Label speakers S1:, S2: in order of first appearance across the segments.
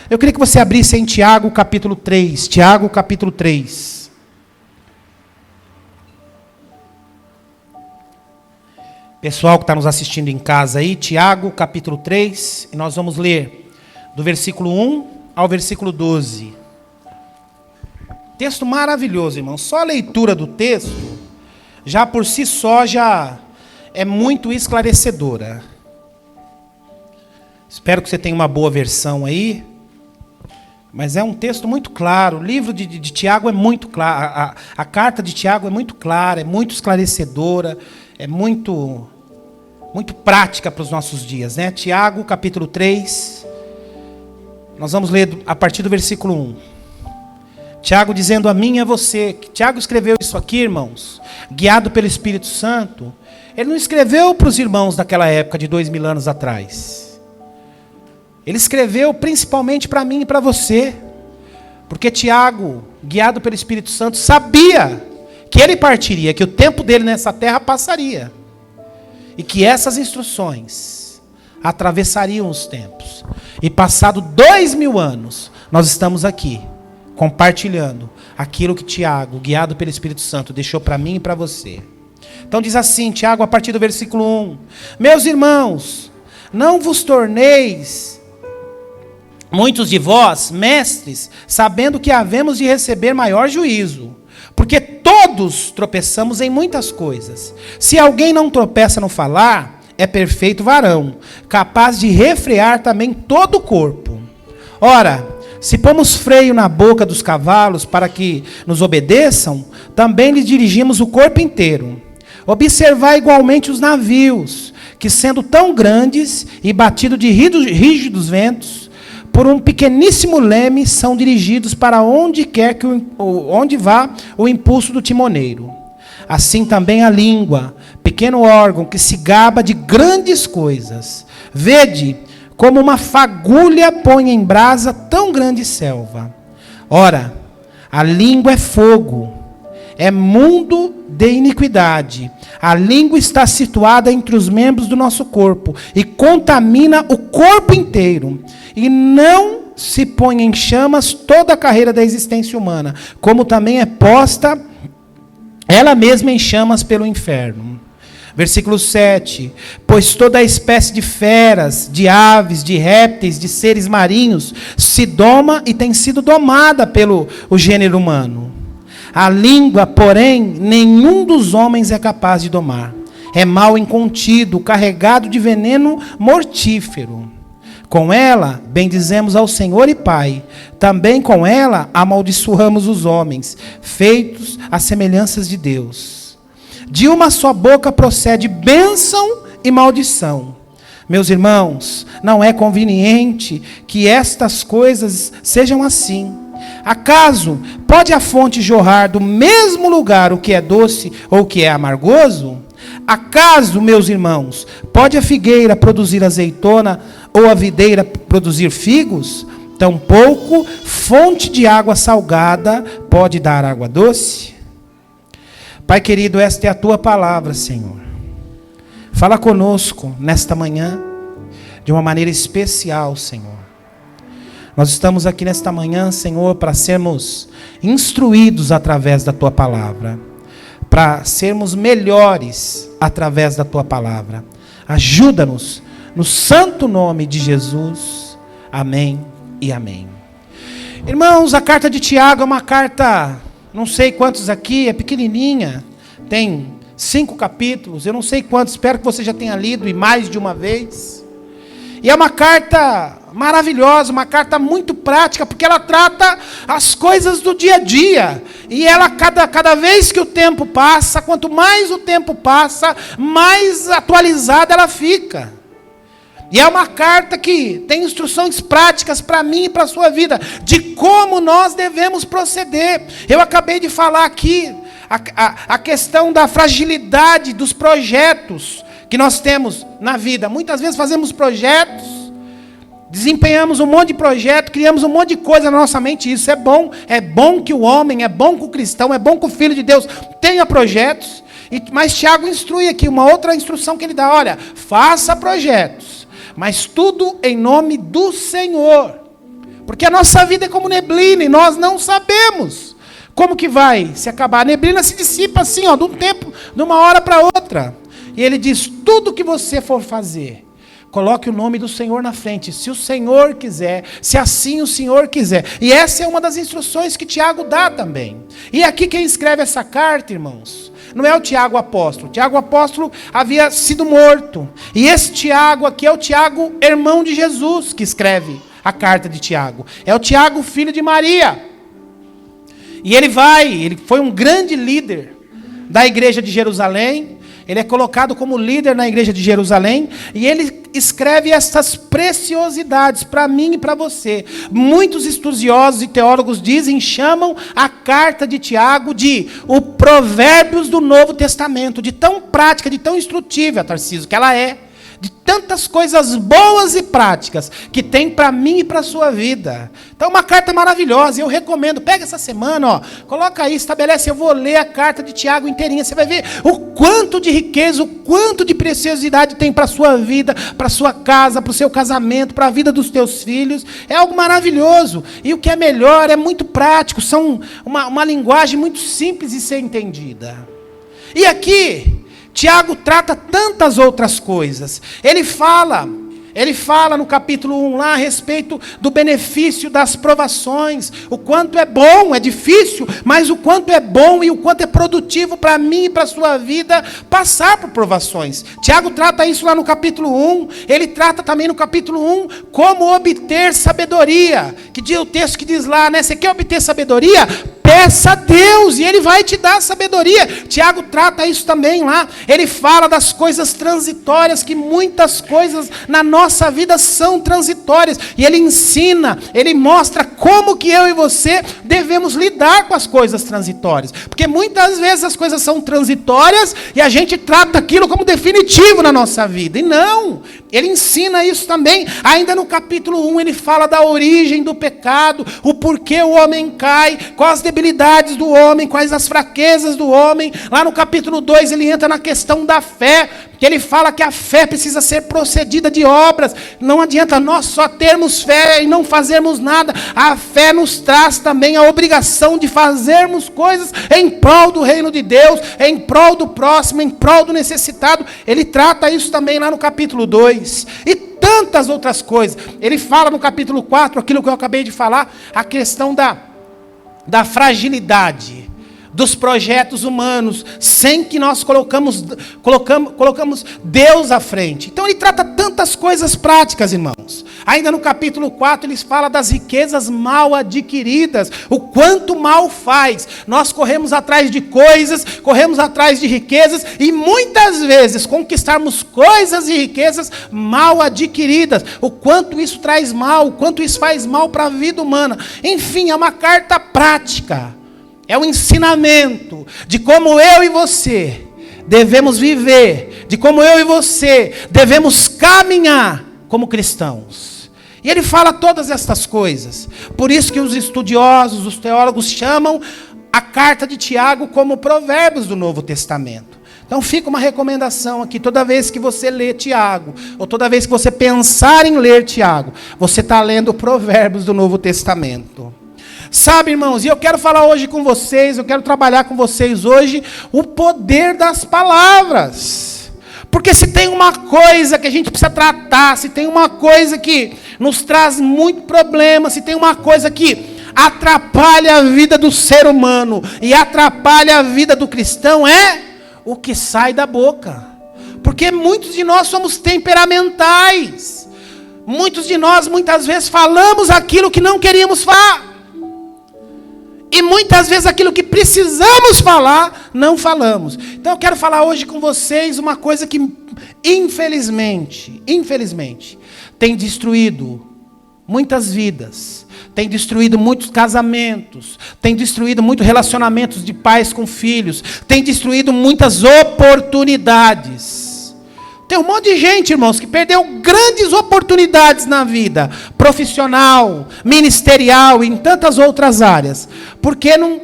S1: Eu queria que você abrisse em Tiago capítulo 3. Tiago capítulo 3. Pessoal que está nos assistindo em casa aí, Tiago capítulo 3. E nós vamos ler do versículo 1 ao versículo 12. Texto maravilhoso, irmão. Só a leitura do texto, já por si só, já é muito esclarecedora. Espero que você tenha uma boa versão aí. Mas é um texto muito claro. O livro de Tiago é muito claro. A carta de Tiago é muito clara, é muito esclarecedora, é muito prática para os nossos dias, né? Tiago, capítulo 3. Nós vamos ler a partir do versículo 1. Tiago dizendo a mim e a você. Tiago escreveu isso aqui, irmãos, guiado pelo Espírito Santo. Ele não escreveu para os irmãos daquela época, de 2000 anos atrás. Ele escreveu principalmente para mim e para você. Porque Tiago, guiado pelo Espírito Santo, sabia que ele partiria, que o tempo dele nessa terra passaria. E que essas instruções atravessariam os tempos. E passado 2000 anos, nós estamos aqui, compartilhando aquilo que Tiago, guiado pelo Espírito Santo, deixou para mim e para você. Então diz assim, Tiago, a partir do versículo 1. Meus irmãos, não vos torneis muitos de vós, mestres, sabendo que havemos de receber maior juízo. Porque todos tropeçamos em muitas coisas. Se alguém não tropeça no falar, é perfeito varão, capaz de refrear também todo o corpo. Ora, se pomos freio na boca dos cavalos para que nos obedeçam, também lhes dirigimos o corpo inteiro. Observai igualmente os navios, que sendo tão grandes e batidos de rígidos ventos, por um pequeníssimo leme, são dirigidos para onde quer que onde vá o impulso do timoneiro. Assim também a língua, pequeno órgão que se gaba de grandes coisas. Vede como uma fagulha põe em brasa tão grande selva. Ora, a língua é fogo, é mundo de iniquidade. A língua está situada entre os membros do nosso corpo e contamina o corpo inteiro. E não se põe em chamas toda a carreira da existência humana, como também é posta ela mesma em chamas pelo inferno. Versículo 7. Pois toda a espécie de feras, de aves, de répteis, de seres marinhos, se doma e tem sido domada pelo o gênero humano. A língua, porém, nenhum dos homens é capaz de domar. É mal incontido, carregado de veneno mortífero. Com ela, bendizemos ao Senhor e Pai. Também com ela, amaldiçoamos os homens, feitos às semelhanças de Deus. De uma só boca procede bênção e maldição. Meus irmãos, não é conveniente que estas coisas sejam assim. Acaso pode a fonte jorrar do mesmo lugar o que é doce ou o que é amargoso? Acaso, meus irmãos, pode a figueira produzir azeitona ou a videira produzir figos? Tampouco fonte de água salgada pode dar água doce? Pai querido, esta é a tua palavra, Senhor. Fala conosco nesta manhã de uma maneira especial, Senhor. Nós estamos aqui nesta manhã, Senhor, para sermos instruídos através da tua palavra, para sermos melhores através da tua palavra. Ajuda-nos no santo nome de Jesus. Amém e amém. Irmãos, a carta de Tiago é uma carta, não sei quantos aqui, é pequenininha, tem 5 capítulos, eu não sei quantos, espero que você já tenha lido e mais de uma vez. E é uma carta maravilhosa, uma carta muito prática, porque ela trata as coisas do dia a dia. E ela, cada vez que o tempo passa, quanto mais o tempo passa, mais atualizada ela fica. E é uma carta que tem instruções práticas para mim e para a sua vida, de como nós devemos proceder. Eu acabei de falar aqui a questão da fragilidade dos projetos que nós temos na vida. Muitas vezes fazemos projetos, desempenhamos um monte de projeto, criamos um monte de coisa na nossa mente. Isso é bom que o homem, é bom que o cristão, é bom que o filho de Deus tenha projetos. Mas Tiago instrui aqui uma outra instrução que ele dá: olha, faça projetos, mas tudo em nome do Senhor. Porque a nossa vida é como neblina e nós não sabemos como que vai se acabar. A neblina se dissipa assim, ó, de um tempo, de uma hora para outra. E ele diz, tudo que você for fazer, coloque o nome do Senhor na frente, se o Senhor quiser, se assim o Senhor quiser. E essa é uma das instruções que Tiago dá também. E aqui quem escreve essa carta, irmãos, não é o Tiago apóstolo. Tiago apóstolo havia sido morto. E esse Tiago aqui é o Tiago, irmão de Jesus, que escreve a carta de Tiago. É o Tiago, filho de Maria. E ele foi um grande líder da igreja de Jerusalém. Ele é colocado como líder na igreja de Jerusalém. E ele escreve essas preciosidades para mim e para você. Muitos estudiosos e teólogos chamam a carta de Tiago de o Provérbios do Novo Testamento. De tão prática, de tão instrutiva, Tarcísio, que ela é. De tantas coisas boas e práticas que tem para mim e para a sua vida. Então, uma carta maravilhosa, eu recomendo. Pega essa semana, ó, coloca aí, estabelece. Eu vou ler a carta de Tiago inteirinha. Você vai ver o quanto de riqueza, o quanto de preciosidade tem para a sua vida, para a sua casa, para o seu casamento, para a vida dos teus filhos. É algo maravilhoso. E o que é melhor, é muito prático. São uma linguagem muito simples de ser entendida. E aqui Tiago trata tantas outras coisas. Ele fala no capítulo 1 lá a respeito do benefício das provações. O quanto é bom, é difícil, mas o quanto é bom e o quanto é produtivo para mim e para a sua vida passar por provações. Tiago trata isso lá no capítulo 1. Ele trata também no capítulo 1 como obter sabedoria. Que diz o texto que diz lá, né? Você quer obter sabedoria? Peça a Deus e Ele vai te dar sabedoria. Tiago trata isso também lá. Ele fala das coisas transitórias, que muitas coisas na nossa vida são transitórias. E ele ensina, ele mostra como que eu e você devemos lidar com as coisas transitórias. Porque muitas vezes as coisas são transitórias e a gente trata aquilo como definitivo na nossa vida. E não, ele ensina isso também. Ainda no capítulo 1 ele fala da origem do pecado, o porquê o homem cai, quais as debilidades do homem, quais as fraquezas do homem. Lá no capítulo 2 ele entra na questão da fé, que ele fala que a fé precisa ser procedida de obras. Não adianta nós só termos fé e não fazermos nada. A fé nos traz também a obrigação de fazermos coisas em prol do reino de Deus, em prol do próximo, em prol do necessitado. Ele trata isso também lá no capítulo 2. E tantas outras coisas. Ele fala no capítulo 4, aquilo que eu acabei de falar, a questão da fragilidade dos projetos humanos, sem que nós colocamos Deus à frente. Então ele trata tantas coisas práticas, irmãos. Ainda no capítulo 4 ele fala das riquezas mal adquiridas, o quanto mal faz. Nós corremos atrás de coisas, corremos atrás de riquezas, e muitas vezes conquistarmos coisas e riquezas mal adquiridas, o quanto isso traz mal, o quanto isso faz mal para a vida humana. Enfim, é uma carta prática. É um ensinamento de como eu e você devemos viver, de como eu e você devemos caminhar como cristãos. E ele fala todas estas coisas. Por isso que os estudiosos, os teólogos chamam a carta de Tiago como Provérbios do Novo Testamento. Então fica uma recomendação aqui, toda vez que você lê Tiago, ou toda vez que você pensar em ler Tiago, você está lendo Provérbios do Novo Testamento. Sabe, irmãos, e eu quero falar hoje com vocês, eu quero trabalhar com vocês hoje o poder das palavras. Porque se tem uma coisa que a gente precisa tratar, se tem uma coisa que nos traz muito problema, se tem uma coisa que atrapalha a vida do ser humano e atrapalha a vida do cristão, é o que sai da boca. Porque muitos de nós somos temperamentais. Muitos de nós, muitas vezes, falamos aquilo que não queríamos falar. E muitas vezes aquilo que precisamos falar, não falamos. Então eu quero falar hoje com vocês uma coisa que, infelizmente, tem destruído muitas vidas, tem destruído muitos casamentos, tem destruído muitos relacionamentos de pais com filhos, tem destruído muitas oportunidades. Tem um monte de gente, irmãos, que perdeu grandes oportunidades na vida, profissional, ministerial e em tantas outras áreas, porque não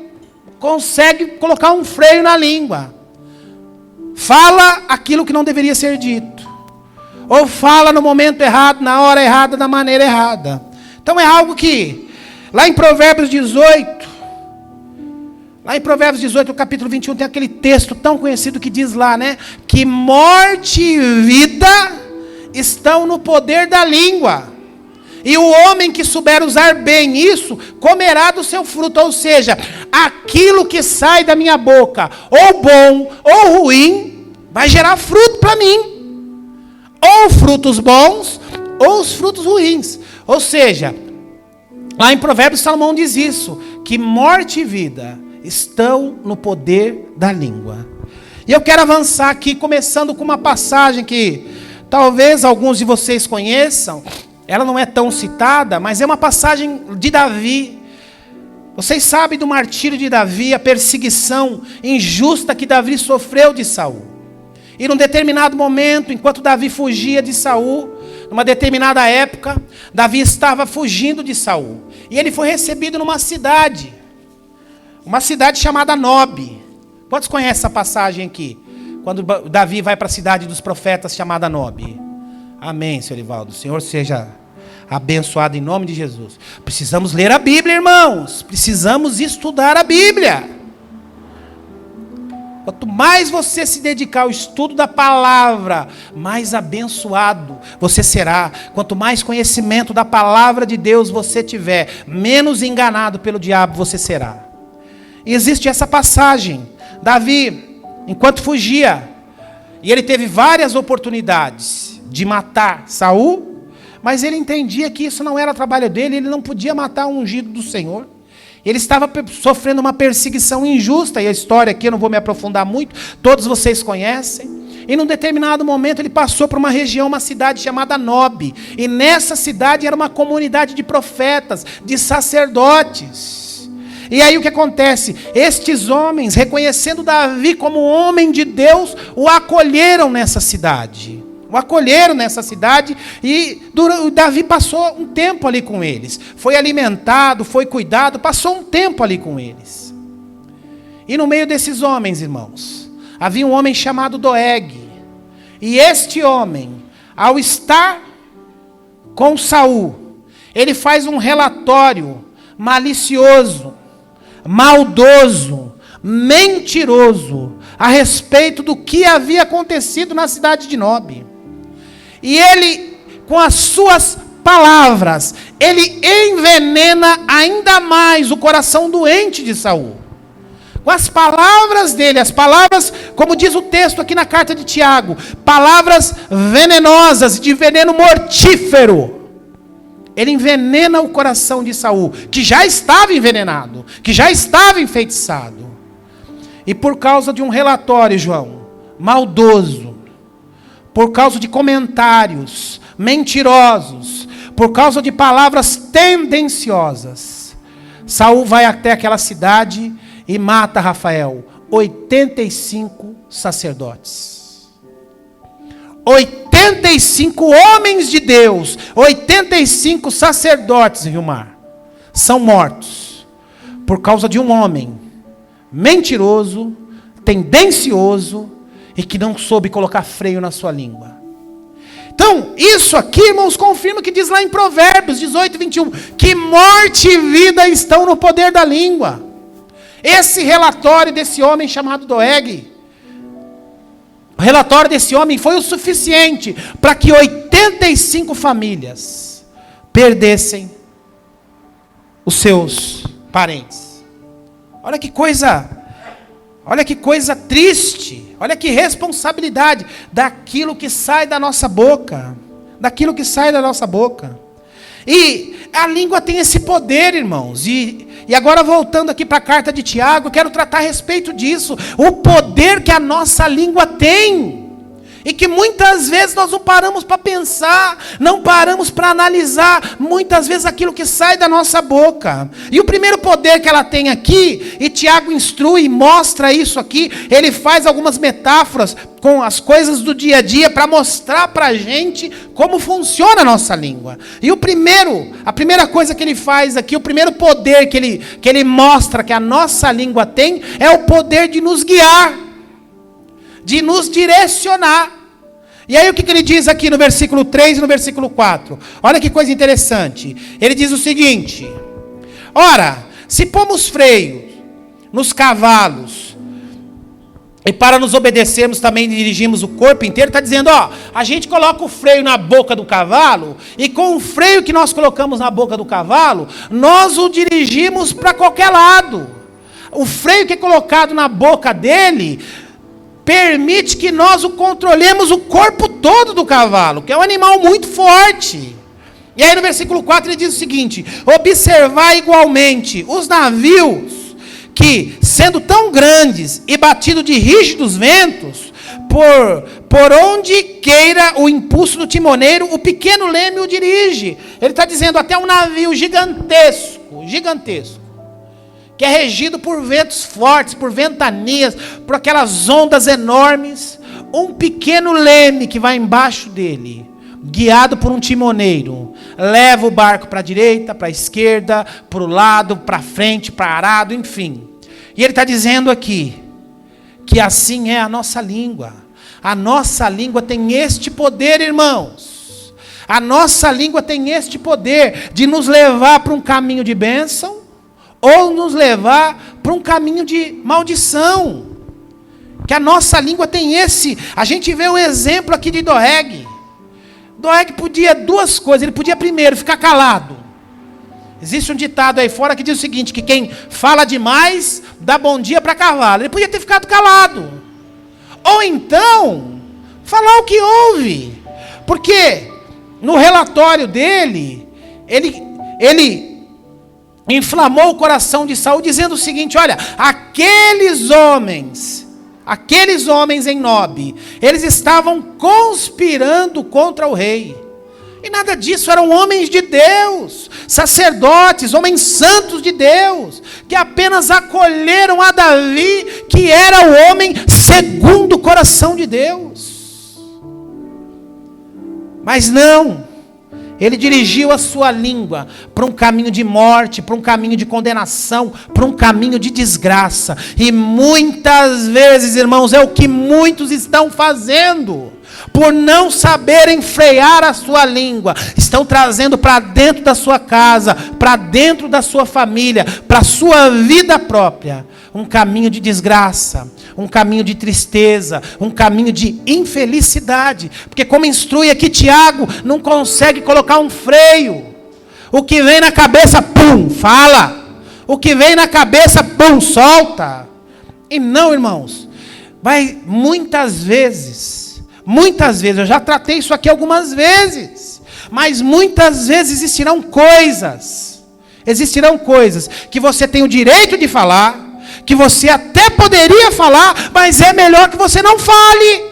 S1: consegue colocar um freio na língua. Fala aquilo que não deveria ser dito, ou fala no momento errado, na hora errada, da maneira errada. Então é algo que, lá em Provérbios 18, no capítulo 21, tem aquele texto tão conhecido que diz lá, né? Que morte e vida estão no poder da língua. E o homem que souber usar bem isso, comerá do seu fruto. Ou seja, aquilo que sai da minha boca, ou bom ou ruim, vai gerar fruto para mim. Ou frutos bons, ou os frutos ruins. Ou seja, lá em Provérbios, Salomão diz isso, que morte e vida estão no poder da língua. E eu quero avançar aqui, começando com uma passagem que talvez alguns de vocês conheçam. Ela não é tão citada, mas é uma passagem de Davi. Vocês sabem do martírio de Davi, a perseguição injusta que Davi sofreu de Saul. E num determinado momento, enquanto Davi fugia de Saul, numa determinada época, Davi estava fugindo de Saul. E ele foi recebido numa cidade, uma cidade chamada Nob. Quantos conhecem essa passagem aqui? Quando Davi vai para a cidade dos profetas chamada Nob. Amém, Senhor Ivaldo. O Senhor seja abençoado em nome de Jesus. Precisamos ler a Bíblia, irmãos. Precisamos estudar a Bíblia. Quanto mais você se dedicar ao estudo da palavra, mais abençoado você será. Quanto mais conhecimento da palavra de Deus você tiver, menos enganado pelo diabo você será. E existe essa passagem. Davi, enquanto fugia, e ele teve várias oportunidades de matar Saul, mas ele entendia que isso não era trabalho dele, ele não podia matar o ungido do Senhor. Ele estava sofrendo uma perseguição injusta, e a história aqui eu não vou me aprofundar muito, todos vocês conhecem. E num determinado momento ele passou por uma região, uma cidade chamada Nob, e nessa cidade era uma comunidade de profetas, de sacerdotes. E aí o que acontece? Estes homens, reconhecendo Davi como homem de Deus, o acolheram nessa cidade. E Davi passou um tempo ali com eles. Foi alimentado, foi cuidado, passou um tempo ali com eles. E no meio desses homens, irmãos, havia um homem chamado Doeg. E este homem, ao estar com Saul, ele faz um relatório malicioso, maldoso, mentiroso, a respeito do que havia acontecido na cidade de Nob. E ele, com as suas palavras, ele envenena ainda mais o coração doente de Saul. Com as palavras dele, as palavras, como diz o texto aqui na carta de Tiago, palavras venenosas, de veneno mortífero. Ele envenena o coração de Saul, que já estava envenenado, que já estava enfeitiçado. E por causa de um relatório, João, maldoso, por causa de comentários mentirosos, por causa de palavras tendenciosas, Saul vai até aquela cidade e mata, Rafael, 85 sacerdotes. 85 homens de Deus, 85 sacerdotes, Vilmar, são mortos por causa de um homem mentiroso, tendencioso e que não soube colocar freio na sua língua. Então, isso aqui, irmãos, confirma o que diz lá em Provérbios 18, 21, que morte e vida estão no poder da língua. Esse relatório desse homem chamado Doeg, o relatório desse homem foi o suficiente para que 85 famílias perdessem os seus parentes. Olha que coisa triste, olha que responsabilidade daquilo que sai da nossa boca, E a língua tem esse poder, irmãos, e agora voltando aqui para a carta de Tiago, eu quero tratar a respeito disso, o poder que a nossa língua tem. E que muitas vezes nós não paramos para pensar, não paramos para analisar, muitas vezes aquilo que sai da nossa boca. E o primeiro poder que ela tem aqui, e Tiago instrui e mostra isso aqui, ele faz algumas metáforas com as coisas do dia a dia para mostrar para a gente como funciona a nossa língua. E a primeira coisa que ele faz aqui, o primeiro poder que ele mostra que a nossa língua tem, é o poder de nos guiar, de nos direcionar. E aí o que ele diz aqui no versículo 3 e no versículo 4? Olha que coisa interessante. Ele diz o seguinte: ora, se pomos freio nos cavalos, e para nos obedecermos também dirigimos o corpo inteiro, está dizendo, ó, a gente coloca o freio na boca do cavalo, e com o freio que nós colocamos na boca do cavalo, nós o dirigimos para qualquer lado. O freio que é colocado na boca dele permite que nós o controlemos o corpo todo do cavalo, que é um animal muito forte. E aí no versículo 4 ele diz o seguinte: observar igualmente os navios que, sendo tão grandes e batidos de rígidos ventos, por onde queira o impulso do timoneiro, o pequeno leme o dirige. Ele está dizendo, até um navio gigantesco, que é regido por ventos fortes, por ventanias, por aquelas ondas enormes, um pequeno leme que vai embaixo dele, guiado por um timoneiro, leva o barco para a direita, para a esquerda, para o lado, para frente, para arado, enfim. E ele está dizendo aqui, que assim é a nossa língua. A nossa língua tem este poder, irmãos. A nossa língua tem este poder de nos levar para um caminho de bênção, ou nos levar para um caminho de maldição. Que a nossa língua tem esse. A gente vê o exemplo aqui de Doeg. Doeg podia duas coisas. Ele podia primeiro ficar calado. Existe um ditado aí fora que diz o seguinte, que quem fala demais dá bom dia para cavalo. Ele podia ter ficado calado. Ou então, falar o que houve. Porque no relatório dele, ele inflamou o coração de Saul, dizendo o seguinte: olha, aqueles homens em Nob, eles estavam conspirando contra o rei. E nada disso, eram homens de Deus, sacerdotes, homens santos de Deus, que apenas acolheram a Davi, que era o homem segundo o coração de Deus. Mas não, ele dirigiu a sua língua para um caminho de morte, para um caminho de condenação, para um caminho de desgraça. E muitas vezes, irmãos, é o que muitos estão fazendo. Por não saberem frear a sua língua, estão trazendo para dentro da sua casa, para dentro da sua família, para a sua vida própria, um caminho de desgraça, um caminho de tristeza, um caminho de infelicidade. Porque como instrui aqui Tiago, não consegue colocar um freio. O que vem na cabeça, pum, fala. O que vem na cabeça, pum, solta. E não, irmãos, vai muitas vezes, eu já tratei isso aqui algumas vezes, mas muitas vezes existirão coisas que você tem o direito de falar, que você até poderia falar, mas é melhor que você não fale.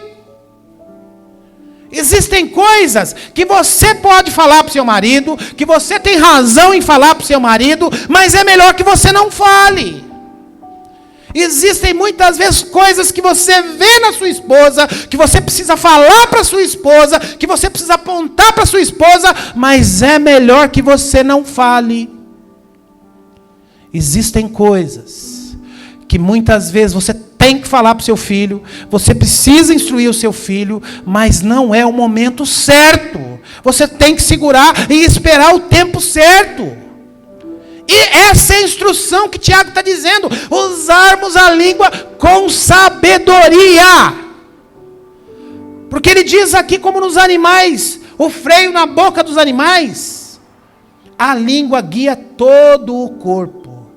S1: Existem coisas que você pode falar para o seu marido, que você tem razão em falar para o seu marido, mas é melhor que você não fale. Existem muitas vezes coisas que você vê na sua esposa, que você precisa falar para sua esposa, que você precisa apontar para sua esposa, mas é melhor que você não fale. Existem coisas que muitas vezes você tem que falar para o seu filho, você precisa instruir o seu filho, mas não é o momento certo. Você tem que segurar e esperar o tempo certo. E essa é a instrução que Tiago está dizendo, usarmos a língua com sabedoria. Porque ele diz aqui, como nos animais, o freio na boca dos animais, a língua guia todo o corpo.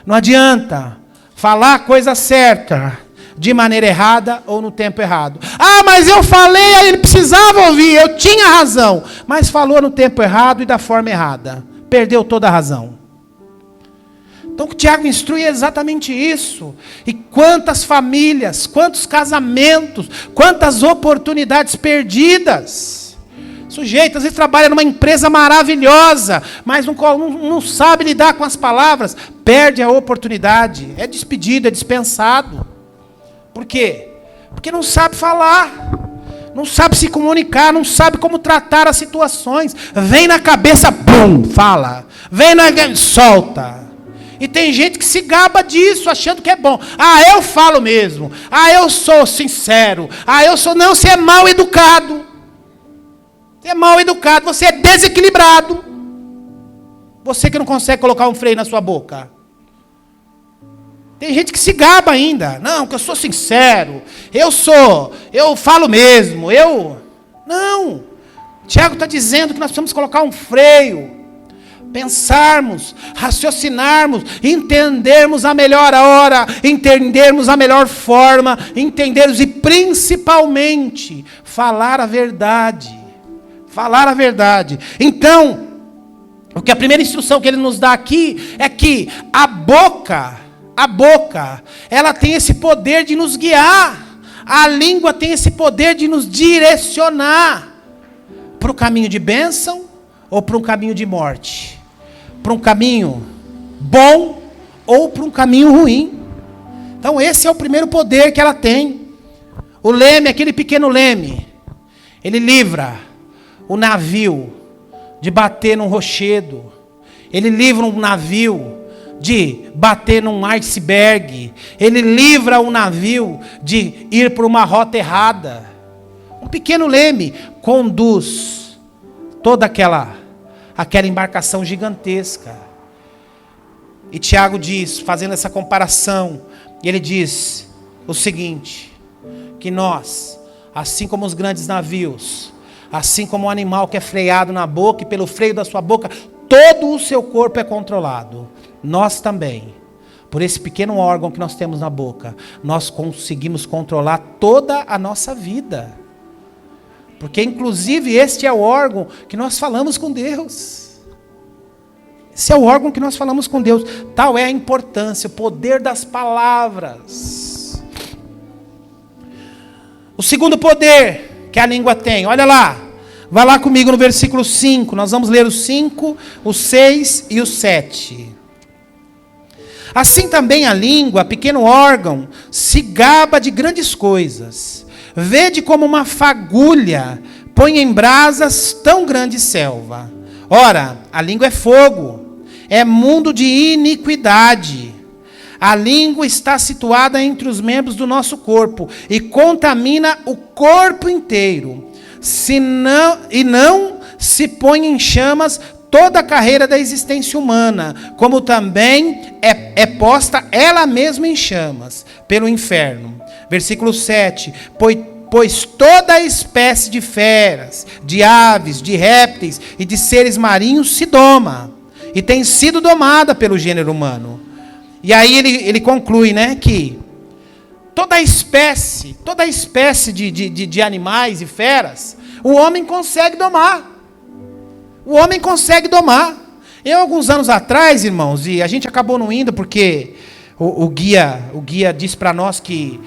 S1: Não adianta falar a coisa certa de maneira errada ou no tempo errado. Ah, mas eu falei, aí ele precisava ouvir, eu tinha razão, mas falou no tempo errado e da forma errada. Perdeu toda a razão. Então o Tiago instrui exatamente isso. E quantas famílias, quantos casamentos, quantas oportunidades perdidas. Sujeito, às vezes trabalha numa empresa maravilhosa, mas não sabe lidar com as palavras, perde a oportunidade, é despedido, é dispensado. Por quê? Porque não sabe falar, não sabe se comunicar, não sabe como tratar as situações. Vem na cabeça, pum, fala. Vem na solta. E tem gente que se gaba disso, achando que é bom. Ah, eu falo mesmo. Ah, eu sou sincero. Ah, eu sou... Não, você é mal educado. Você é mal educado, você é desequilibrado. Você que não consegue colocar um freio na sua boca. Tem gente que se gaba ainda. Não, que eu sou sincero. Eu falo mesmo. Não. Tiago está dizendo que nós precisamos colocar um freio. Pensarmos, raciocinarmos, entendermos a melhor hora, entendermos a melhor forma, entendermos e principalmente falar a verdade. Falar a verdade. Então, o que a primeira instrução que ele nos dá aqui é que a boca, ela tem esse poder de nos guiar. A língua tem esse poder de nos direcionar para o caminho de bênção ou para um caminho de morte. Para um caminho bom ou para um caminho ruim. Então esse é o primeiro poder que ela tem. O leme, aquele pequeno leme, ele livra o navio de bater num rochedo. Ele livra um navio de bater num iceberg. Ele livra o navio de ir por uma rota errada. Um pequeno leme conduz toda aquela embarcação gigantesca. E Tiago diz, fazendo essa comparação, ele diz o seguinte, que nós, assim como os grandes navios, assim como o animal que é freado na boca, e pelo freio da sua boca, todo o seu corpo é controlado. Nós também, por esse pequeno órgão que nós temos na boca, nós conseguimos controlar toda a nossa vida. Porque, inclusive, este é o órgão que nós falamos com Deus. Esse é o órgão que nós falamos com Deus. Tal é a importância, o poder das palavras. O segundo poder que a língua tem, olha lá. Vai lá comigo no versículo 5. Nós vamos ler o 5, o 6 e o 7. Assim também a língua, pequeno órgão, se gaba de grandes coisas. Vede como uma fagulha põe em brasas tão grande selva. Ora, a língua é fogo, é mundo de iniquidade. A língua está situada entre os membros do nosso corpo e contamina o corpo inteiro. Não se põe em chamas toda a carreira da existência humana, como também é posta ela mesma em chamas pelo inferno. Versículo 7, pois toda espécie de feras, de aves, de répteis e de seres marinhos se doma, e tem sido domada pelo gênero humano. E aí ele conclui, né, que toda espécie de animais e feras, o homem consegue domar. O homem consegue domar. Eu, alguns anos atrás, irmãos, e a gente acabou não indo porque o guia disse para nós que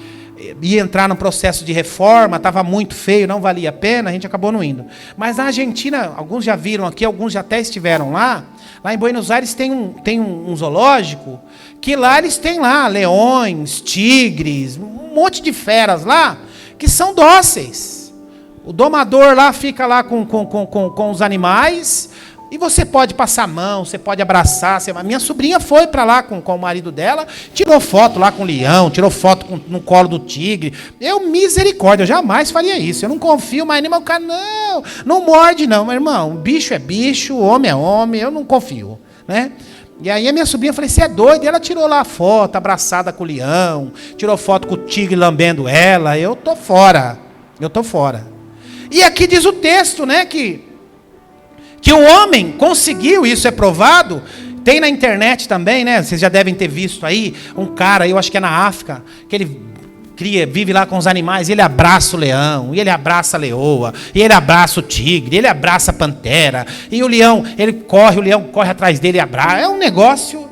S1: ia entrar no processo de reforma, estava muito feio, não valia a pena, a gente acabou não indo. Mas na Argentina, alguns já viram aqui, alguns já até estiveram lá. Lá em Buenos Aires tem um zoológico, que lá eles têm lá leões, tigres, um monte de feras lá, que são dóceis. O domador lá fica lá com os animais, e você pode passar a mão, você pode abraçar. Minha sobrinha foi para lá com o marido dela, tirou foto lá com o leão, tirou foto no colo do tigre. Misericórdia, eu jamais faria isso. Eu não confio mais em animal. Cara, não morde não, meu irmão. Bicho é bicho, homem é homem, eu não confio, né? E aí a minha sobrinha, eu falei, você é doido? E ela tirou lá a foto, abraçada com o leão, tirou foto com o tigre lambendo ela. Eu tô fora. E aqui diz o texto, né, que o homem conseguiu, isso é provado, tem na internet também, né? Vocês já devem ter visto aí, um cara, eu acho que é na África, que ele vive lá com os animais, e ele abraça o leão, e ele abraça a leoa, e ele abraça o tigre, ele abraça a pantera, e o leão corre atrás dele e abraça. É um negócio,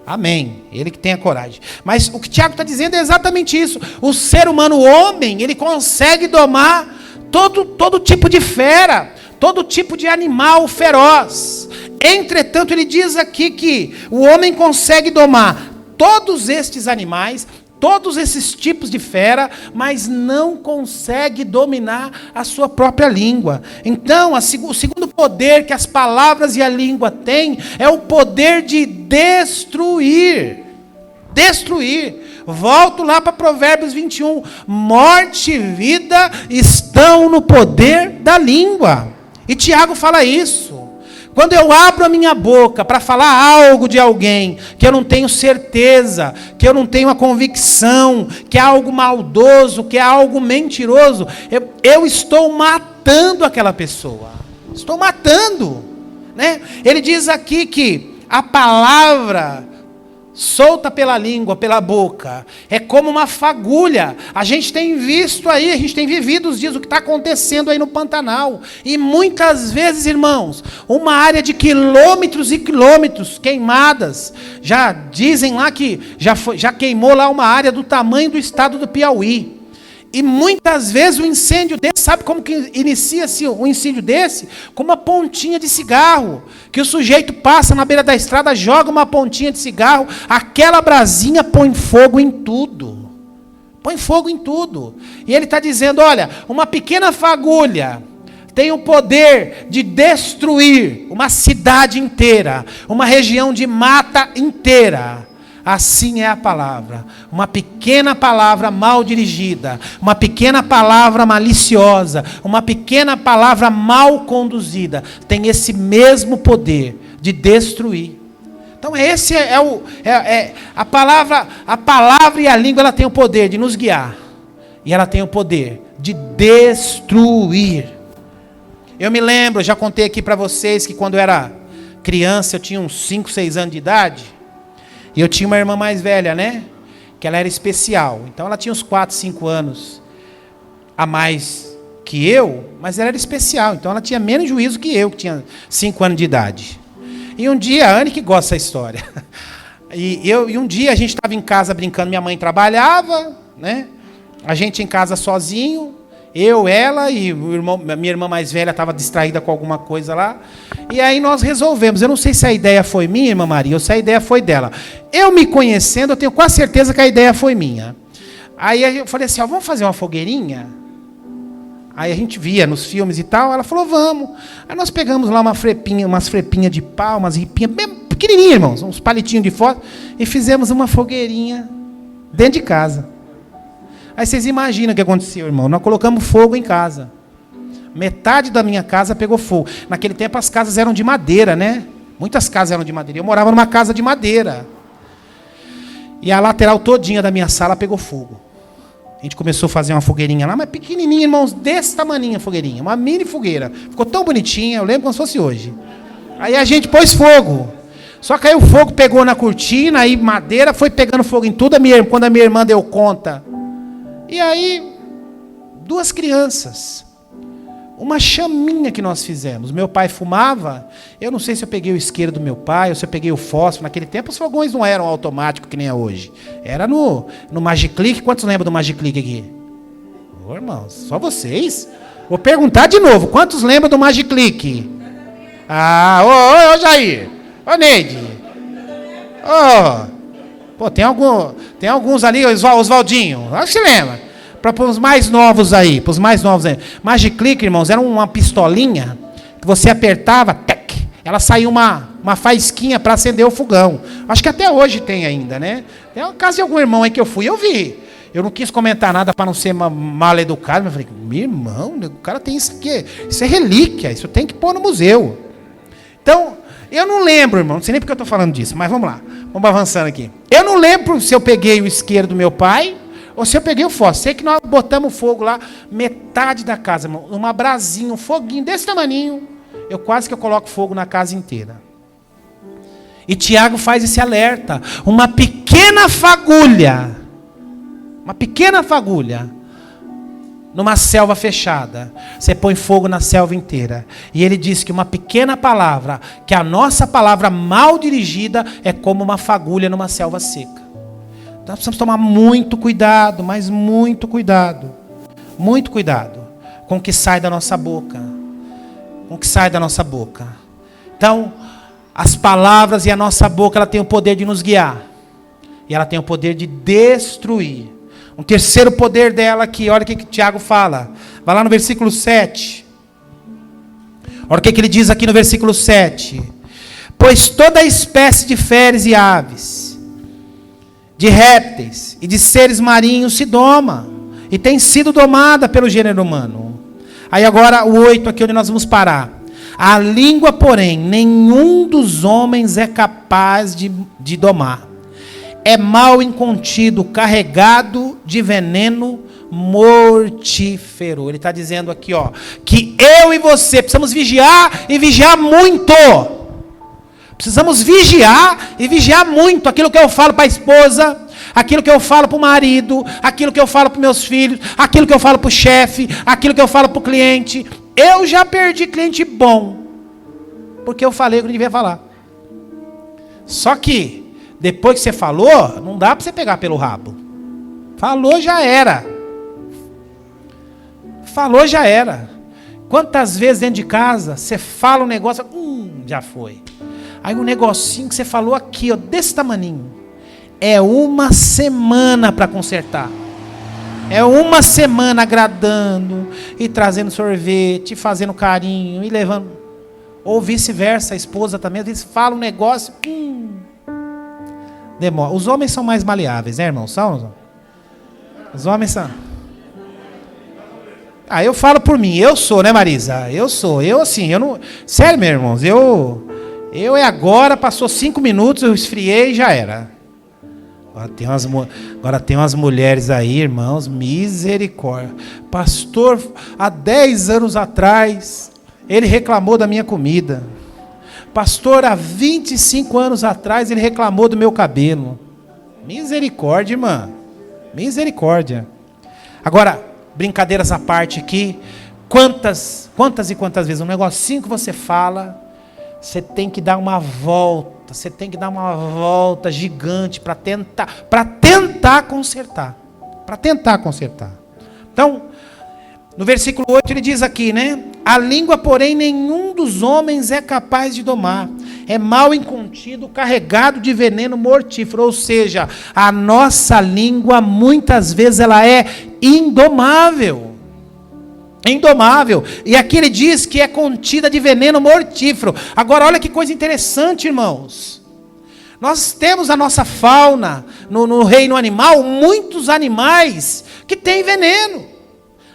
S1: amém, ele que tem a coragem. Mas o que Tiago está dizendo é exatamente isso. O ser humano, o homem, ele consegue domar todo tipo de fera, todo tipo de animal feroz. Entretanto, ele diz aqui que o homem consegue domar todos estes animais, todos esses tipos de fera, mas não consegue dominar a sua própria língua. Então, o segundo poder que as palavras e a língua têm é o poder de destruir. Destruir. Volto lá para Provérbios 21. Morte e vida estão no poder da língua. E Tiago fala isso. Quando eu abro a minha boca para falar algo de alguém que eu não tenho certeza, que eu não tenho a convicção, que é algo maldoso, que é algo mentiroso, eu estou matando aquela pessoa. Estou matando, né? Ele diz aqui que a palavra solta pela língua, pela boca, é como uma fagulha. A gente tem visto aí, a gente tem vivido os dias, o que está acontecendo aí no Pantanal. E muitas vezes, irmãos, uma área de quilômetros e quilômetros queimadas. Já dizem lá que já queimou lá uma área do tamanho do estado do Piauí. E muitas vezes o incêndio desse, sabe como que inicia-se um incêndio desse? Com uma pontinha de cigarro, que o sujeito passa na beira da estrada, joga uma pontinha de cigarro, aquela brasinha põe fogo em tudo. Põe fogo em tudo. E ele está dizendo, olha, uma pequena fagulha tem o poder de destruir uma cidade inteira, uma região de mata inteira. Assim é a palavra. Uma pequena palavra mal dirigida, uma pequena palavra maliciosa, uma pequena palavra mal conduzida, tem esse mesmo poder de destruir. Então esse a palavra e a língua, ela tem o poder de nos guiar. E ela tem o poder de destruir. Eu me lembro, já contei aqui para vocês que quando eu era criança, eu tinha uns 5, 6 anos de idade. E eu tinha uma irmã mais velha, né? Que ela era especial. Então ela tinha uns 4, 5 anos a mais que eu, mas ela era especial. Então ela tinha menos juízo que eu, que tinha 5 anos de idade. E um dia, a Anne que gosta dessa história. E um dia a gente estava em casa brincando, minha mãe trabalhava, né? A gente em casa sozinho. Eu, ela e minha irmã mais velha estava distraída com alguma coisa lá. E aí nós resolvemos. Eu não sei se a ideia foi minha, irmã Maria, ou se a ideia foi dela. Eu me conhecendo, eu tenho quase certeza que a ideia foi minha. Aí eu falei assim, ó, vamos fazer uma fogueirinha? Aí a gente via nos filmes e tal. Ela falou, vamos. Aí nós pegamos lá umas frepinhas de pau, umas ripinhas, bem pequenininhas, irmãos, uns palitinhos de fósforo, e fizemos uma fogueirinha dentro de casa. Aí vocês imaginam o que aconteceu, irmão. Nós colocamos fogo em casa. Metade da minha casa pegou fogo. Naquele tempo as casas eram de madeira, né? Muitas casas eram de madeira. Eu morava numa casa de madeira. E a lateral todinha da minha sala pegou fogo. A gente começou a fazer uma fogueirinha lá, mas pequenininha, irmãos, desse tamaninho a fogueirinha. Uma mini fogueira. Ficou tão bonitinha, eu lembro como se fosse hoje. Aí a gente pôs fogo. Só que aí o fogo pegou na cortina, aí madeira foi pegando fogo em tudo. Quando a minha irmã deu conta... E aí, 2 crianças, uma chaminha que nós fizemos. Meu pai fumava, eu não sei se eu peguei o isqueiro do meu pai, ou se eu peguei o fósforo. Naquele tempo os fogões não eram automáticos que nem é hoje. Era no Magiclick. Quantos lembram do Magiclick aqui? Ô, irmãos, só vocês? Vou perguntar de novo, quantos lembram do Magiclick? Ô Jair, ô Neide. Pô, tem alguns ali, Oswaldinho, acho que você lembra. Para os mais novos aí, Magiclick, irmãos, era uma pistolinha que você apertava, tec, ela saía uma faísquinha para acender o fogão. Acho que até hoje tem ainda, né? Tem uma casa de algum irmão aí que eu vi. Eu não quis comentar nada para não ser mal educado, mas eu falei, meu irmão, o cara tem isso aqui, isso é relíquia, isso tem que pôr no museu. Então, eu não lembro, irmão, não sei nem porque eu estou falando disso, mas vamos lá, vamos avançando aqui. Eu não lembro se eu peguei o isqueiro do meu pai ou se eu peguei o fósforo. Sei que nós botamos fogo lá, metade da casa, irmão, uma brasinha, um foguinho desse tamaninho, eu quase que eu coloco fogo na casa inteira. E Tiago faz esse alerta, uma pequena fagulha, numa selva fechada, você põe fogo na selva inteira. E ele diz que uma pequena palavra, que a nossa palavra mal dirigida é como uma fagulha numa selva seca. Então nós precisamos tomar muito cuidado, mas muito cuidado com o que sai da nossa boca. Então, as palavras e a nossa boca, ela tem o poder de nos guiar. E ela tem o poder de destruir. Um terceiro poder dela aqui, olha o que Tiago fala. Vai lá no versículo 7. Olha o que ele diz aqui no versículo 7. Pois toda espécie de feres e aves, de répteis e de seres marinhos se doma, e tem sido domada pelo gênero humano. Aí agora o 8 aqui onde nós vamos parar. A língua, porém, nenhum dos homens é capaz de domar. É mal incontido, carregado de veneno mortífero. Ele está dizendo aqui, ó, que eu e você precisamos vigiar e vigiar muito. Precisamos vigiar e vigiar muito. Aquilo que eu falo para a esposa, aquilo que eu falo para o marido, aquilo que eu falo para os meus filhos, aquilo que eu falo para o chefe, aquilo que eu falo para o cliente. Eu já perdi cliente bom, porque eu falei o que eu devia falar. Só que depois que você falou, não dá para você pegar pelo rabo. Falou, já era. Falou, já era. Quantas vezes dentro de casa, você fala um negócio, já foi. Aí um negocinho que você falou aqui, ó, desse tamaninho. É uma semana para consertar. É uma semana agradando, e trazendo sorvete, fazendo carinho, e levando. Ou vice-versa, a esposa também, às vezes fala um negócio, demora. Os homens são mais maleáveis, né, irmão? São? Os homens são. Eu falo por mim, eu sou, né, Marisa? Eu sou, eu assim, eu não. Sério, meus irmãos, eu agora, passou 5 minutos, eu esfriei e já era. Agora tem umas mulheres aí, irmãos, misericórdia. Pastor, há 10 anos atrás, ele reclamou da minha comida. Pastor, há 25 anos atrás, ele reclamou do meu cabelo. Misericórdia, irmã. Misericórdia. Agora, brincadeiras à parte aqui. Quantas e quantas vezes um negocinho que você fala, você tem que dar uma volta. Você tem que dar uma volta gigante para tentar consertar. Para tentar consertar. Então, no versículo 8 ele diz aqui, né? A língua, porém, nenhum dos homens é capaz de domar. É mal incontido, carregado de veneno mortífero. Ou seja, a nossa língua, muitas vezes, ela é indomável. Indomável. E aqui ele diz que é contida de veneno mortífero. Agora, olha que coisa interessante, irmãos. Nós temos a nossa fauna, no reino animal, muitos animais que têm veneno.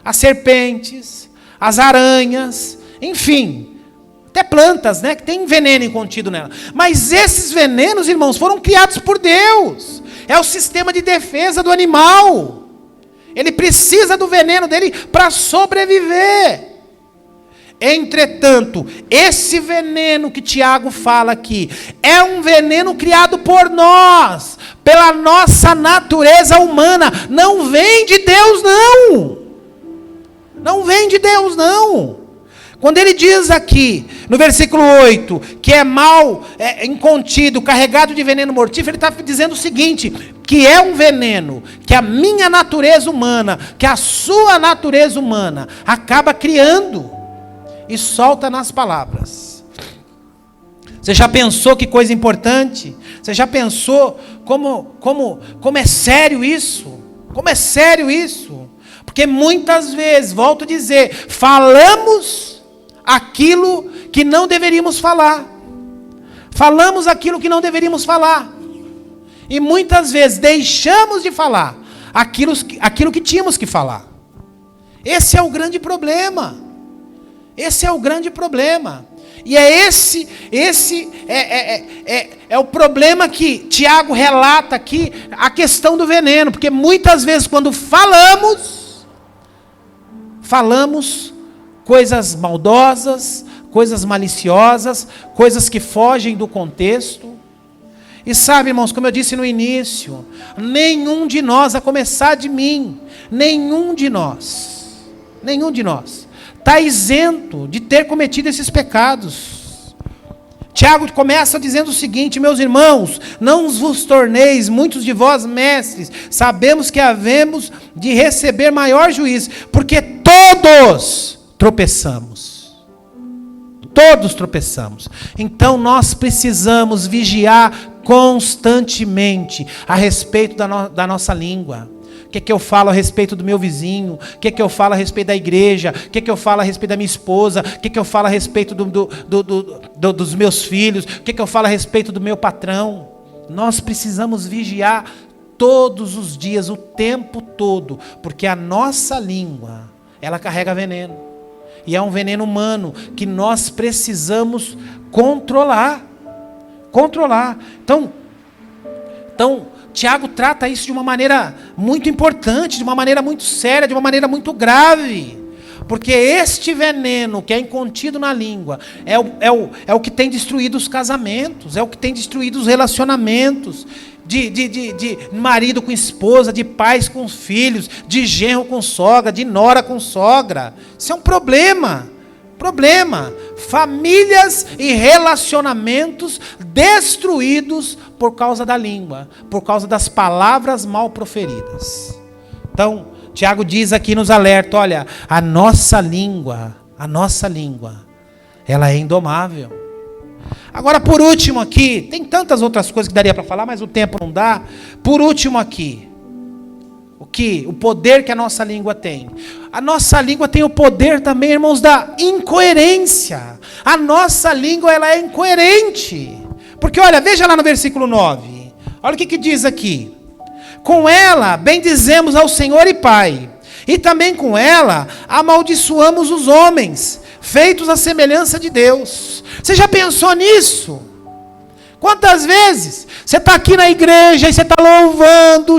S1: As serpentes, as aranhas, enfim, até plantas, né, que tem veneno contido nela. Mas esses venenos, irmãos, foram criados por Deus. É o sistema de defesa do animal. Ele precisa do veneno dele para sobreviver. Entretanto, esse veneno que Tiago fala aqui, é um veneno criado por nós, pela nossa natureza humana. Não vem de Deus, não. Não vem de Deus, não. Quando ele diz aqui, no versículo 8, que é mal incontido, carregado de veneno mortífero, ele está dizendo o seguinte, que é um veneno, que a minha natureza humana, que a sua natureza humana, acaba criando e solta nas palavras. Você já pensou que coisa importante? Você já pensou como é sério isso? Como é sério isso? Porque muitas vezes, volto a dizer, falamos aquilo que não deveríamos falar. Falamos aquilo que não deveríamos falar. E muitas vezes deixamos de falar aquilo que tínhamos que falar. Esse é o grande problema. Esse é o grande problema. E é esse o problema que Tiago relata aqui, a questão do veneno. Porque muitas vezes quando falamos coisas maldosas, coisas maliciosas, coisas que fogem do contexto. E sabe, irmãos, como eu disse no início, nenhum de nós, a começar de mim, nenhum de nós está isento de ter cometido esses pecados. Tiago começa dizendo o seguinte, meus irmãos, não vos torneis muitos de vós mestres, sabemos que havemos de receber maior juízo, porque todos tropeçamos. Todos tropeçamos. Então nós precisamos vigiar constantemente a respeito da nossa língua. O que eu falo a respeito do meu vizinho? O que eu falo a respeito da igreja? O que eu falo a respeito da minha esposa? O que eu falo a respeito dos meus filhos? O que eu falo a respeito do meu patrão? Nós precisamos vigiar todos os dias, o tempo todo, porque a nossa língua, ela carrega veneno. E é um veneno humano que nós precisamos controlar. Então, Tiago trata isso de uma maneira muito importante, de uma maneira muito séria, de uma maneira muito grave. Porque este veneno que é incontido na língua é o que tem destruído os casamentos, é o que tem destruído os relacionamentos, de marido com esposa, de pais com filhos, de genro com sogra, de nora com sogra. Isso é um problema. Famílias e relacionamentos destruídos por causa da língua, por causa das palavras mal proferidas. Então, Tiago diz aqui, nos alerta, olha, a nossa língua, ela é indomável. Agora, por último aqui, tem tantas outras coisas que daria para falar, mas o tempo não dá. Por último aqui, o poder que a nossa língua tem. A nossa língua tem o poder também, irmãos, da incoerência. A nossa língua, ela é incoerente. Porque, olha, veja lá no versículo 9. Olha o que diz aqui. Com ela bendizemos ao Senhor e Pai, e também com ela amaldiçoamos os homens, feitos à semelhança de Deus. Você já pensou nisso? Quantas vezes você está aqui na igreja e você está louvando,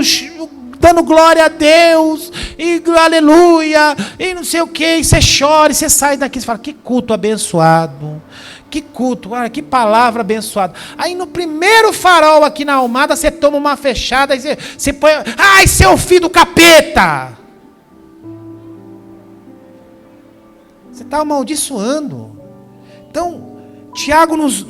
S1: dando glória a Deus, e aleluia, e não sei o que, e você chora, e você sai daqui e fala, que culto abençoado, que culto, olha, que palavra abençoada. Aí no primeiro farol aqui na Almada, você toma uma fechada, e você põe, ai, seu filho do capeta. Você está amaldiçoando. Então, Tiago nos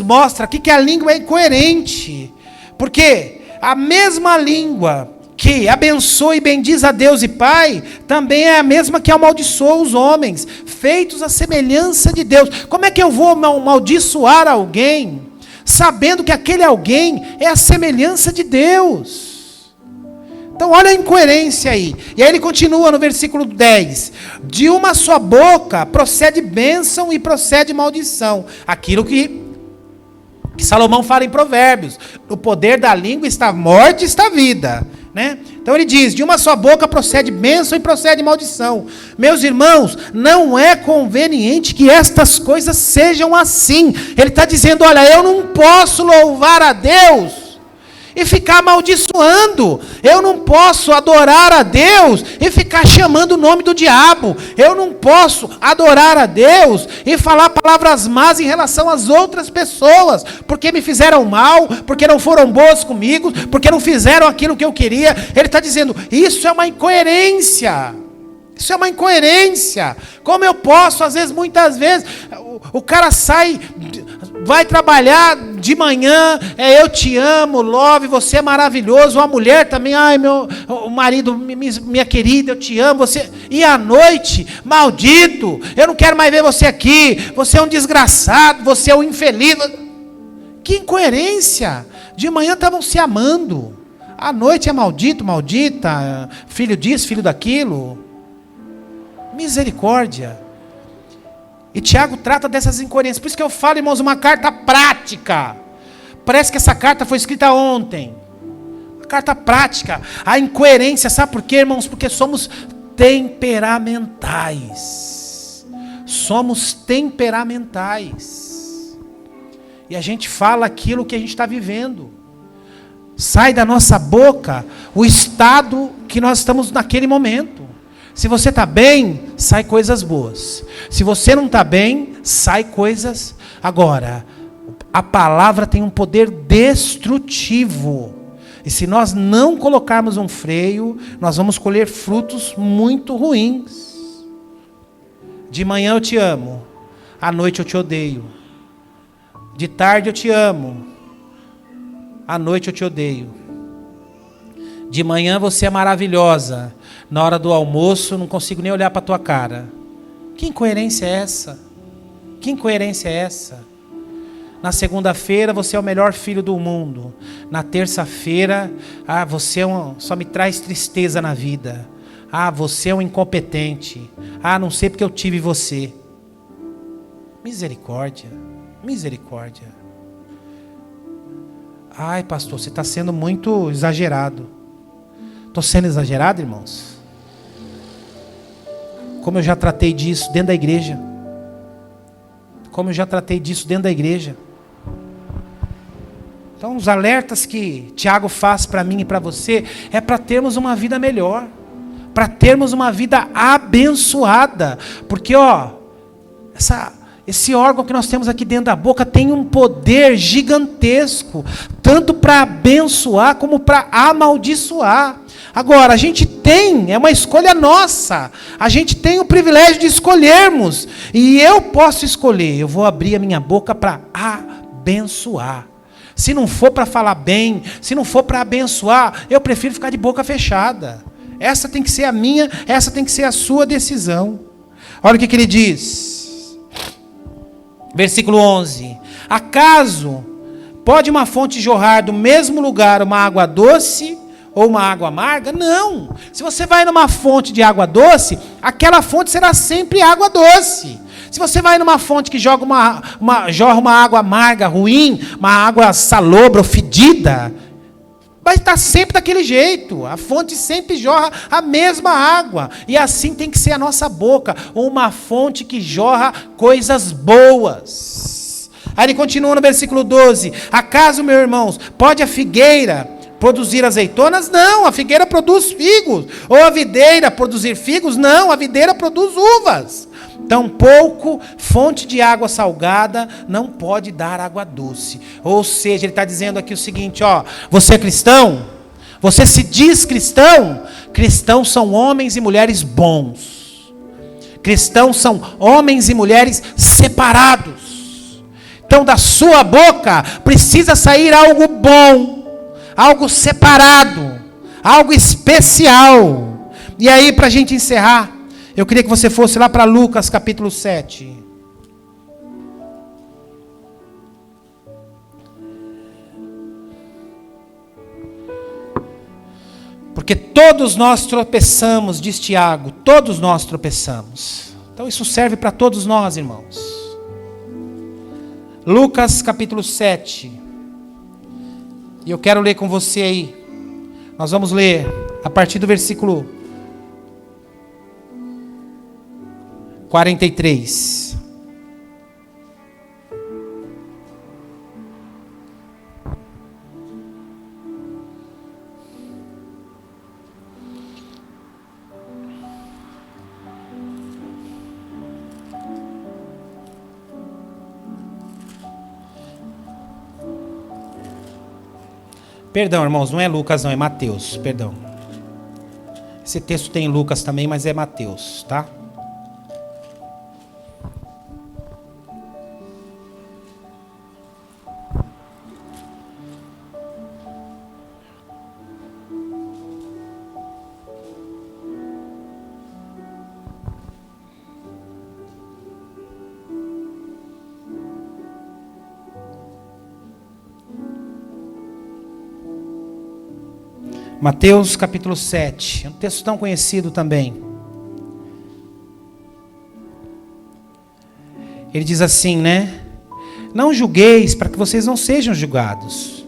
S1: mostra aqui que a língua é incoerente, porque a mesma língua que abençoa e bendiz a Deus e Pai, também é a mesma que amaldiçoa os homens, feitos à semelhança de Deus. Como é que eu vou amaldiçoar alguém, sabendo que aquele alguém é a semelhança de Deus? Então olha a incoerência aí. E aí ele continua no versículo 10. De uma só boca procede bênção e procede maldição. Aquilo que Salomão fala em Provérbios. No poder da língua está morte e está vida. Né? Então ele diz, de uma só boca procede bênção e procede maldição. Meus irmãos, não é conveniente que estas coisas sejam assim. Ele está dizendo, olha, eu não posso louvar a Deus e ficar amaldiçoando. Eu não posso adorar a Deus e ficar chamando o nome do diabo. Eu não posso adorar a Deus e falar palavras más em relação às outras pessoas, porque me fizeram mal, porque não foram boas comigo, porque não fizeram aquilo que eu queria. Ele está dizendo, isso é uma incoerência. Isso é uma incoerência. Como eu posso, às vezes, muitas vezes, o cara sai, vai trabalhar de manhã, eu te amo, love, você é maravilhoso. A mulher também, ai, o marido, minha querida, eu te amo, você. E à noite, maldito, eu não quero mais ver você aqui, você é um desgraçado, você é um infeliz. Que incoerência. De manhã estavam se amando, à noite é maldito, maldita, filho disso, filho daquilo. Misericórdia. E Tiago trata dessas incoerências. Por isso que eu falo, irmãos, uma carta prática. Parece que essa carta foi escrita ontem. Uma carta prática. A incoerência, sabe por quê, irmãos? Porque somos temperamentais. Somos temperamentais. E a gente fala aquilo que a gente está vivendo. Sai da nossa boca o estado que nós estamos naquele momento. Se você está bem, sai coisas boas. Se você não está bem, sai coisas... Agora, a palavra tem um poder destrutivo. E se nós não colocarmos um freio, nós vamos colher frutos muito ruins. De manhã eu te amo, à noite eu te odeio. De tarde eu te amo, à noite eu te odeio. De manhã você é maravilhosa, na hora do almoço, não consigo nem olhar para a tua cara. Que incoerência é essa? Que incoerência é essa? Na segunda-feira você é o melhor filho do mundo. Na terça-feira, você só me traz tristeza na vida. Você é um incompetente. Não sei porque eu tive você. Misericórdia, misericórdia. Ai, pastor, você está sendo muito exagerado. Estou sendo exagerado, irmãos? Como eu já tratei disso dentro da igreja. Como eu já tratei disso dentro da igreja. Então, os alertas que Tiago faz para mim e para você é para termos uma vida melhor, para termos uma vida abençoada, porque esse órgão que nós temos aqui dentro da boca tem um poder gigantesco, tanto para abençoar como para amaldiçoar. Agora, a gente é uma escolha nossa, a gente tem o privilégio de escolhermos, e eu posso escolher, eu vou abrir a minha boca para abençoar. Se não for para falar bem, se não for para abençoar, eu prefiro ficar de boca fechada. Essa tem que ser a minha, essa tem que ser a sua decisão. Olha o que ele diz. Versículo 11. Acaso pode uma fonte jorrar do mesmo lugar uma água doce ou uma água amarga? Não. Se você vai numa fonte de água doce, aquela fonte será sempre água doce. Se você vai numa fonte que jorra uma água amarga, ruim, uma água salobra ou fedida, vai estar sempre daquele jeito. A fonte sempre jorra a mesma água. E assim tem que ser a nossa boca, uma fonte que jorra coisas boas. Aí ele continua no versículo 12. Acaso, meus irmãos, pode a figueira produzir azeitonas? Não, a figueira produz figos. Ou a videira produzir figos? Não, a videira produz uvas. Tampouco fonte de água salgada não pode dar água doce. Ou seja, ele está dizendo aqui o seguinte, você é cristão? Você se diz cristão? Cristãos são homens e mulheres bons. Cristãos são homens e mulheres separados. Então da sua boca precisa sair algo bom, algo separado, algo especial. E aí, para a gente encerrar, eu queria que você fosse lá para Lucas capítulo 7. Porque todos nós tropeçamos, diz Tiago, todos nós tropeçamos. Então isso serve para todos nós, irmãos. Lucas capítulo 7. E eu quero ler com você aí. Nós vamos ler a partir do versículo 43. Perdão, irmãos, não é Lucas, não, é Mateus, perdão. Esse texto tem Lucas também, mas é Mateus, tá? Mateus capítulo 7, é um texto tão conhecido também. Ele diz assim, Não julgueis para que vocês não sejam julgados,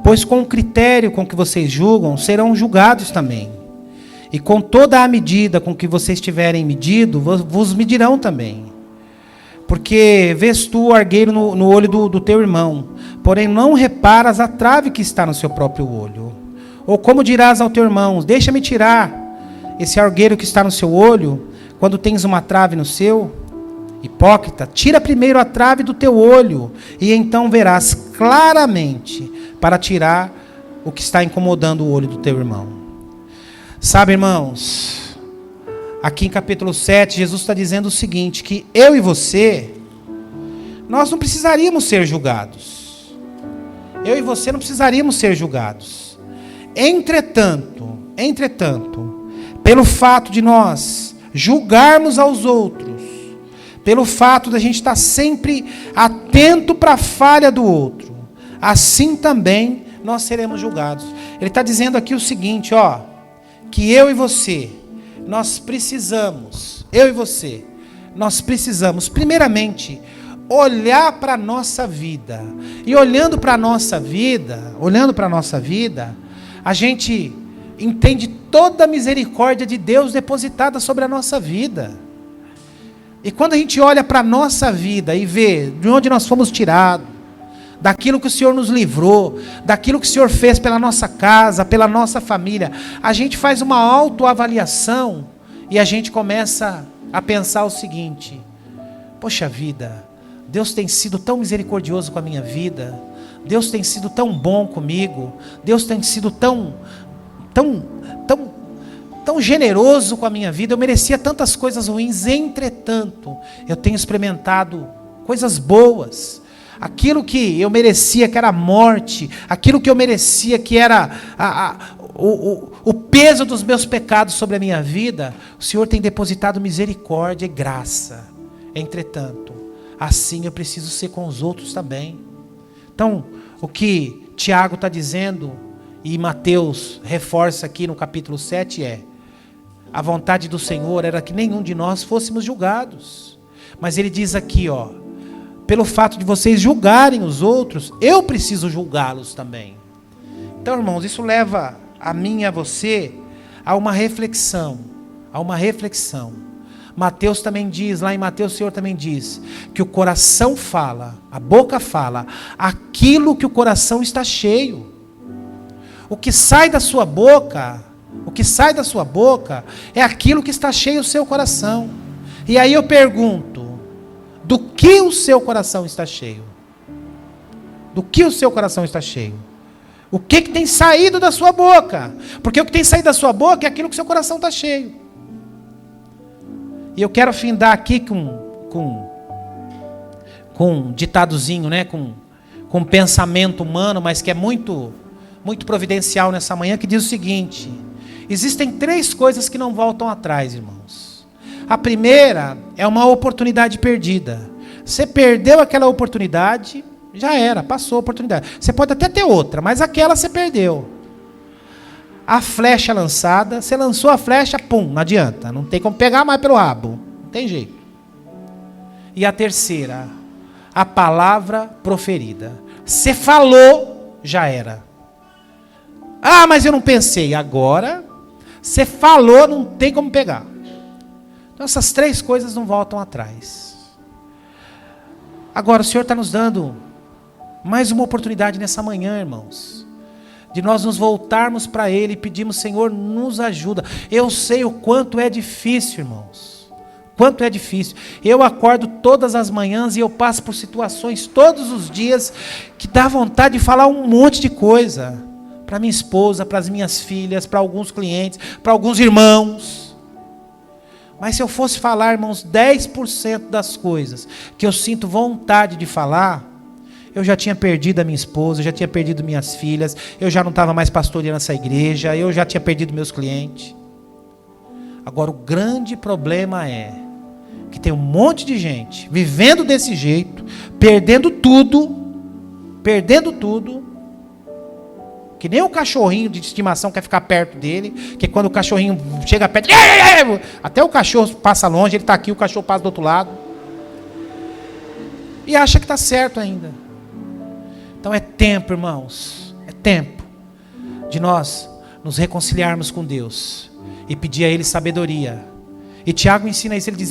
S1: pois com o critério com que vocês julgam, serão julgados também. E com toda a medida com que vocês tiverem medido, vos medirão também. Porque vês tu o argueiro no olho do teu irmão, porém não reparas a trave que está no seu próprio olho. Ou como dirás ao teu irmão, deixa-me tirar esse argueiro que está no seu olho, quando tens uma trave no seu? Hipócrita, tira primeiro a trave do teu olho, e então verás claramente para tirar o que está incomodando o olho do teu irmão. Sabe, irmãos, aqui em capítulo 7, Jesus está dizendo o seguinte, que eu e você, nós não precisaríamos ser julgados. Eu e você não precisaríamos ser julgados. Entretanto, pelo fato de nós julgarmos aos outros, pelo fato da gente estar sempre atento para a falha do outro, assim também nós seremos julgados. Ele está dizendo aqui o seguinte, ó, que eu e você, nós precisamos, primeiramente, olhar para a nossa vida. E olhando para a nossa vida, a gente entende toda a misericórdia de Deus depositada sobre a nossa vida. E quando a gente olha para a nossa vida e vê de onde nós fomos tirados, daquilo que o Senhor nos livrou, daquilo que o Senhor fez pela nossa casa, pela nossa família, a gente faz uma autoavaliação e a gente começa a pensar o seguinte: poxa vida, Deus tem sido tão misericordioso com a minha vida, Deus tem sido tão bom comigo, Deus tem sido tão generoso com a minha vida, eu merecia tantas coisas ruins, entretanto, eu tenho experimentado coisas boas. Aquilo que eu merecia, que era a morte, aquilo que eu merecia, que era o peso dos meus pecados sobre a minha vida, o Senhor tem depositado misericórdia e graça. Entretanto, assim eu preciso ser com os outros também. Então, o que Tiago está dizendo, e Mateus reforça aqui no capítulo 7, é: a vontade do Senhor era que nenhum de nós fôssemos julgados. Mas ele diz aqui, ó, pelo fato de vocês julgarem os outros, eu preciso julgá-los também. Então, irmãos, isso leva a mim e a você a uma reflexão. Mateus também diz, lá em Mateus o Senhor também diz, que o coração fala, a boca fala, aquilo que o coração está cheio. O que sai da sua boca é aquilo que está cheio o seu coração. E aí eu pergunto, do que o seu coração está cheio? Do que o seu coração está cheio? O que tem saído da sua boca? Porque o que tem saído da sua boca é aquilo que o seu coração está cheio. E eu quero findar aqui com um ditadozinho, né? com um pensamento humano, mas que é muito providencial nessa manhã, que diz o seguinte: existem 3 coisas que não voltam atrás, irmãos. A primeira é uma oportunidade perdida. Você perdeu aquela oportunidade, já era, passou a oportunidade. Você pode até ter outra, mas aquela você perdeu. A flecha lançada, você lançou a flecha, pum, não adianta. Não tem como pegar mais pelo rabo. Não tem jeito. E a terceira, a palavra proferida. Você falou, já era. Ah, mas eu não pensei. Agora, você falou, não tem como pegar. Então essas 3 coisas não voltam atrás. Agora o Senhor está nos dando mais uma oportunidade nessa manhã, irmãos, de nós nos voltarmos para Ele e pedirmos: Senhor, nos ajuda. Eu sei o quanto é difícil, irmãos. Quanto é difícil. Eu acordo todas as manhãs e eu passo por situações todos os dias que dá vontade de falar um monte de coisa. Para minha esposa, para as minhas filhas, para alguns clientes, para alguns irmãos. Mas se eu fosse falar, irmãos, 10% das coisas que eu sinto vontade de falar, eu já tinha perdido a minha esposa, eu já tinha perdido minhas filhas, eu já não estava mais pastoreando essa igreja, eu já tinha perdido meus clientes. Agora, o grande problema é que tem um monte de gente vivendo desse jeito, perdendo tudo, que nem o cachorrinho de estimação quer ficar perto dele, que quando o cachorrinho chega perto, até o cachorro passa longe, ele está aqui, o cachorro passa do outro lado, e acha que está certo ainda. Então é tempo, irmãos, é tempo de nós nos reconciliarmos com Deus e pedir a Ele sabedoria. E Tiago ensina isso, ele diz,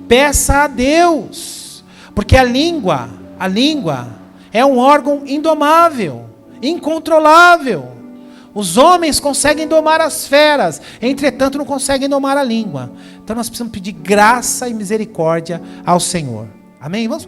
S1: peça a Deus, porque a língua é um órgão indomável, incontrolável. Os homens conseguem domar as feras, entretanto não conseguem domar a língua. Então nós precisamos pedir graça e misericórdia ao Senhor. Amém? Vamos